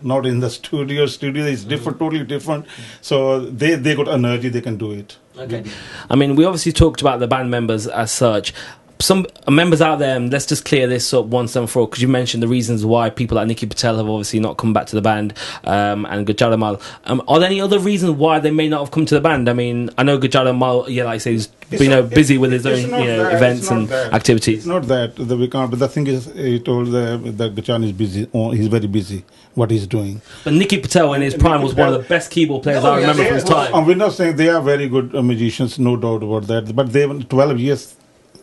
Not in the studio. Studio is different, totally different. So they got energy, they can do it. Okay. I mean, we obviously talked about the band members as such. Some members out there, and let's just clear this up once and for all, because you mentioned the reasons why people like Nikki Patel have obviously not come back to the band, and Gujaramal. Are there any other reasons why they may not have come to the band? I mean, I know Gujaramal, like I say, he's busy with his own events and activities. It's not that we can't. But the thing is, he told that Gachan is busy. He's very busy. What he's doing. But Nikki Patel in his prime was one of the best keyboard players I remember from his time. We're not saying they are very good musicians, no doubt about that. But they 12 years.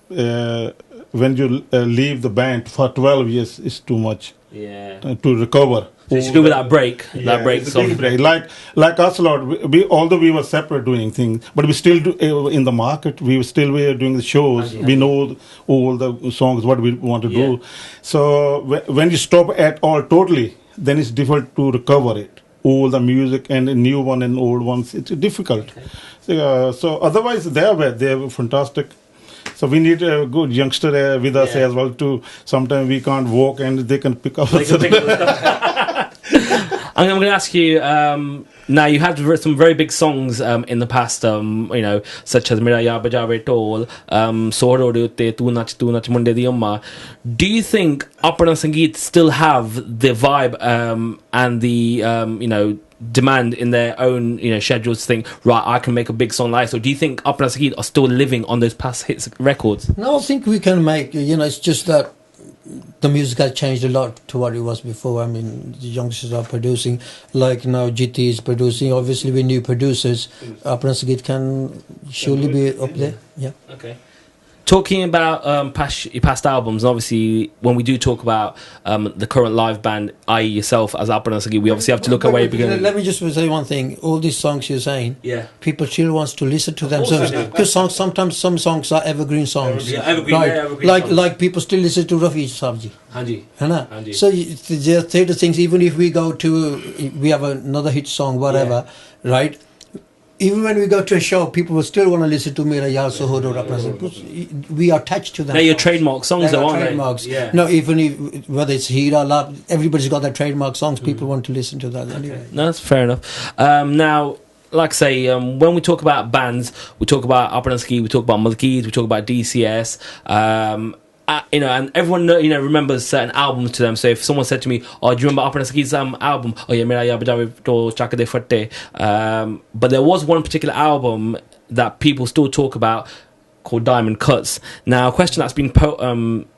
When you leave the band for 12 years is too much to recover. So you should do with that break. That break. Like us, Lord, we although we were separate doing things, but we still do in the market. We still were doing the shows. We know all the songs what we want to do. So when you stop at all totally, then it's difficult to recover it. All the music and the new one and old ones, it's difficult. So otherwise, they were fantastic. So we need a good youngster with us as well too. Sometimes we can't walk and they can pick up. I'm going to ask you, now you have some very big songs in the past, such as Mera Ya Bajawe Tol, Sohro De Utte, Tu Nach Munde Di Amma. Do you think Apna Sangeet still have the vibe and the, demand in their own schedules to think, right, I can make a big song like this? Or do you think Apna Sangeet are still living on those past hits records? No, I think we can make, it's just that the music has changed a lot to what it was before. I mean, the youngsters are producing, like now GT is producing. Obviously, with new producers, Apna Sangeet can surely be up there. Yeah. Okay. Talking about past albums, obviously, when we do talk about the current live band, i.e. yourself as Apna Sangeet, we obviously have to look away. Let me just say one thing. All these songs you're saying, people still wants to listen to them. Because sometimes some songs are evergreen songs. Evergreen like people still listen to Rafi Sabji. Hanji. So there are theatre things, even if we have another hit song, whatever, right? Even when we go to a show, people will still want to listen to Mera Ya Sohro Rapna. We are attached to them. They're your trademark songs, though, aren't trademarks. They? No, even if, whether it's Hira, Love, everybody's got their trademark songs. People want to listen to that anyway. No, that's fair enough. Now, like I say, when we talk about bands, we talk about Apna Sangeet, we talk about Malkeed, we talk about DCS. And everyone remembers certain albums to them. So if someone said to me, "Oh, do you remember Apna Sangeet's album? Oh yeah, Mera Ya Bajawe To Chaka De Fatte." But there was one particular album that people still talk about called Diamond Cuts. Now, a question that's been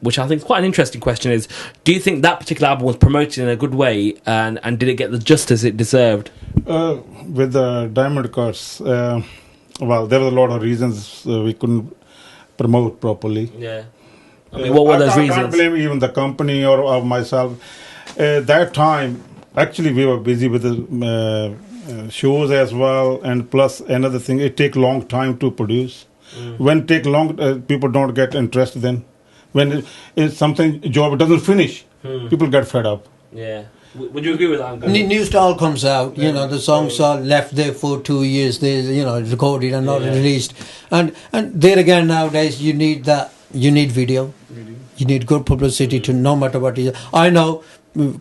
which I think is quite an interesting question is: do you think that particular album was promoted in a good way, and did it get the justice it deserved? With the Diamond Cuts, well, there were a lot of reasons we couldn't promote properly. Yeah. I mean, what were those reasons? I can't blame even the company or myself. That time, actually, we were busy with the shows as well, and plus another thing, it takes long time to produce. When it takes long, people don't get interested. Then, when it's something job doesn't finish, people get fed up. Yeah. Would you agree with that? New style comes out, the songs are left there for 2 years. They, recorded and not released, and there again nowadays you need that. You need video. You need good publicity to no matter what it is. I know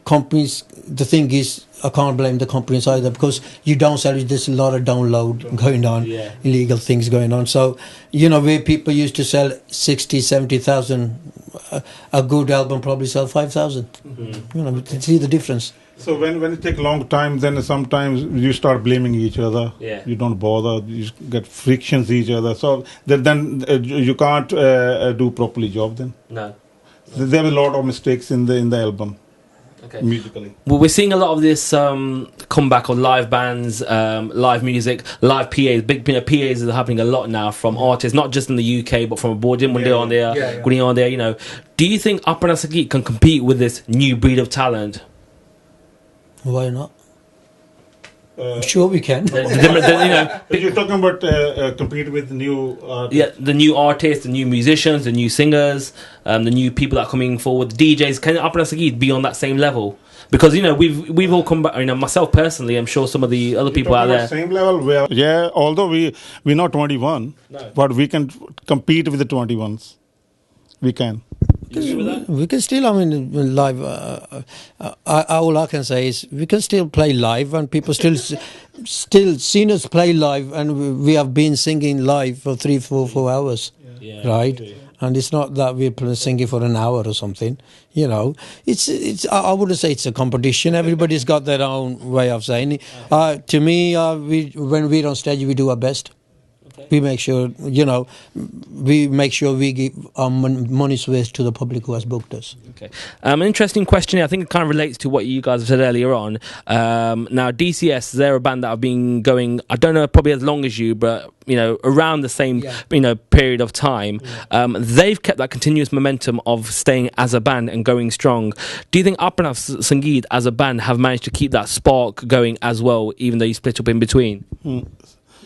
companies, the thing is, I can't blame the companies either because you don't sell it. There's a lot of download going on, illegal things going on. So, where people used to sell 60, 70,000, a good album probably sell 5,000. See the difference. So when it takes long time, then sometimes you start blaming each other. Yeah. You don't bother. You get frictions each other. So then you can't do properly job. Then no. There are a lot of mistakes in the album. Okay. Musically. Well, we're seeing a lot of this comeback on live bands, live music, live PAs. Big PAs are happening a lot now from artists, not just in the UK but from abroad. On there. Do you think Apna Sangeet can compete with this new breed of talent? Why not? Sure we can. You're talking about compete with new artists. Yeah, the new artists, the new musicians, the new singers, the new people that are coming forward, the DJs. Can Apna Sangeet be on that same level? Because we've all come back. Myself personally, I'm sure some of the other people out there. Same level. Although we're not 21, but we can compete with the 21s. We can. You agree with that? We can still, I mean, live. All I can say is we can still play live, and people still seen us play live, and we have been singing live for 3, 4 hours, Yeah, right? true. And it's not that we're singing for an hour or something. You know, it's. I wouldn't say it's a competition. Everybody's got their own way of saying it. To me, when we're on stage, we do our best. We make sure, we give our money's worth to the public who has booked us. Okay. An interesting question here. I think it kind of relates to what you guys have said earlier on. Now, DCS, they're a band that have been going, I don't know, probably as long as you, but, around the same, period of time. They've kept that continuous momentum of staying as a band and going strong. Do you think Apna Sangeet as a band have managed to keep that spark going as well, even though you split up in between?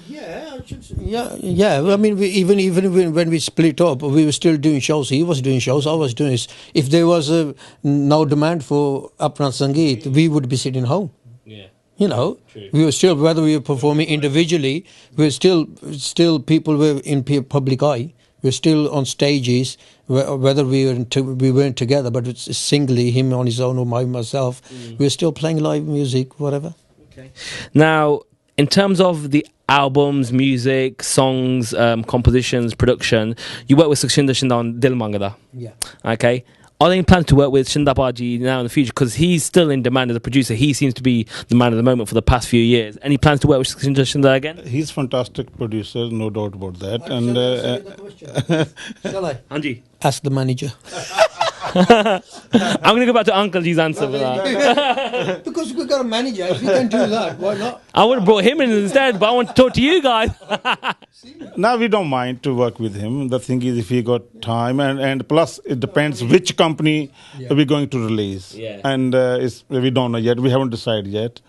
Yeah. I mean, even when we split up, we were still doing shows. He was doing shows. I was doing this. If there was no demand for Apna Sangeet, we would be sitting home. Yeah. True. We were still, whether we were performing individually, we were still people were in public eye. We were still on stages, whether we weren't together, but it's singly, him on his own or myself. We were still playing live music, whatever. Okay. Now, in terms of the albums, music, songs, compositions, production, you work with Sukhshinder Shinda on Dil Mangada. Yeah. Okay. Are there any plans to work with Shinda Baji now in the future? Because he's still in demand as a producer. He seems to be the man of the moment for the past few years. Any plans to work with Sukhshinder Shinda again? He's a fantastic producer, no doubt about that. Shall I? Anji. Ask the manager. I'm going to go back to Uncle G's answer for that. Because we've got a manager. If we can do that, why not? I would have brought him in instead, but I want to talk to you guys. Now we don't mind to work with him. The thing is, if he got time, and plus it depends which company we're going to release. Yeah. And we don't know yet. We haven't decided yet.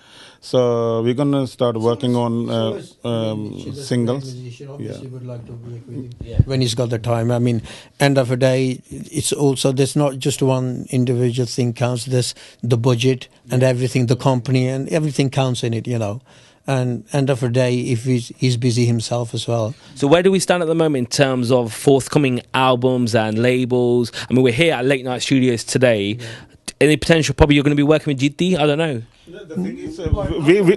So we're gonna start working on singles. Obviously, would like to work with him when he's got the time. I mean, end of the day, it's also there's not just one individual thing counts. There's the budget and everything, the company and everything counts in it. And end of the day, if he's busy himself as well. So where do we stand at the moment in terms of forthcoming albums and labels? I mean, we're here at Late Night Studios today. Any potential? Probably you're going to be working with GT? I don't know. The thing is,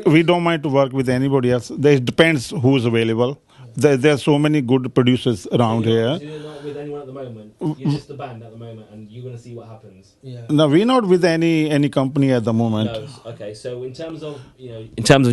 we don't mind to work with anybody else. It depends who's available. There are so many good producers around here. So you're not with anyone at the moment. You're just a band at the moment, and you're going to see what happens. Yeah. No, we're not with any company at the moment. No. Okay. So in terms of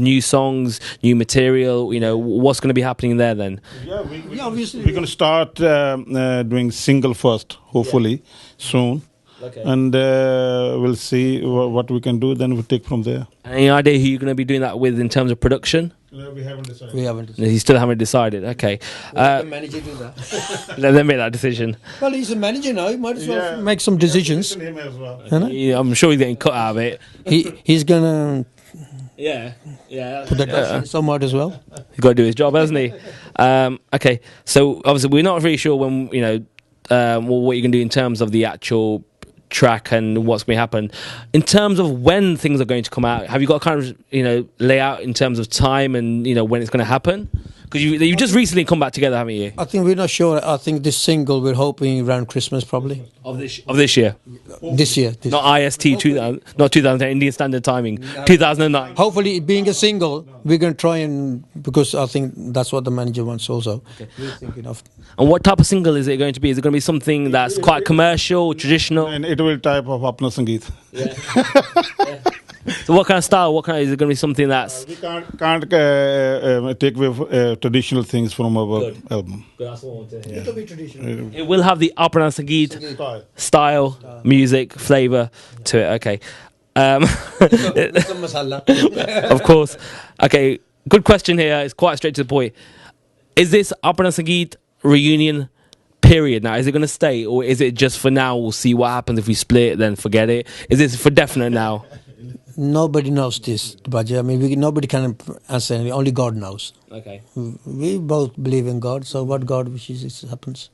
new songs, new material, what's going to be happening there then? Obviously, we're going to start doing single first, hopefully soon. Okay. And we'll see what we can do. Then we'll take from there. Any idea who you're going to be doing that with in terms of production? No, we haven't decided. You still haven't decided. Okay. Let the manager do that. Let them make that decision. Well, he's a manager now. He might as well make some decisions. Him as well. Yeah, I'm sure he's getting cut out of it. He's gonna Yeah. put the dust in somewhat as well. He's got to do his job, hasn't he? Okay. So obviously we're not really sure when what you're going to do in terms of the actual track and what's going to happen. In terms of when things are going to come out, have you got kind of layout in terms of time and when it's going to happen? Because you've just recently come back together, haven't you? I think we're not sure. I think this single we're hoping around Christmas probably. Of this year. This year. Not IST 2000, not 2010 Indian Standard Timing. 2009. Hopefully, being a single, we're going to try because I think that's what the manager wants also. Okay. We're thinking of. And what type of single is it going to be? Is it going to be something that's quite commercial, traditional? And it will type of Apna Sangeet. Yeah. So what kind of style? Is it going to be something that's... We can't take away traditional things from our album. Good, that's what I want to hear. It'll be traditional. It will have the Apna Sangeet style, music, flavour to it. Okay. Some masala. Of course. Okay, good question here. It's quite straight to the point. Is this Apna Sangeet reunion period now? Is it going to stay, or is it just for now? We'll see what happens if we split, then forget it. Is this for definite now? Nobody knows this, Baja. I mean, nobody can answer. Only God knows. Okay. We both believe in God, so what God wishes it happens.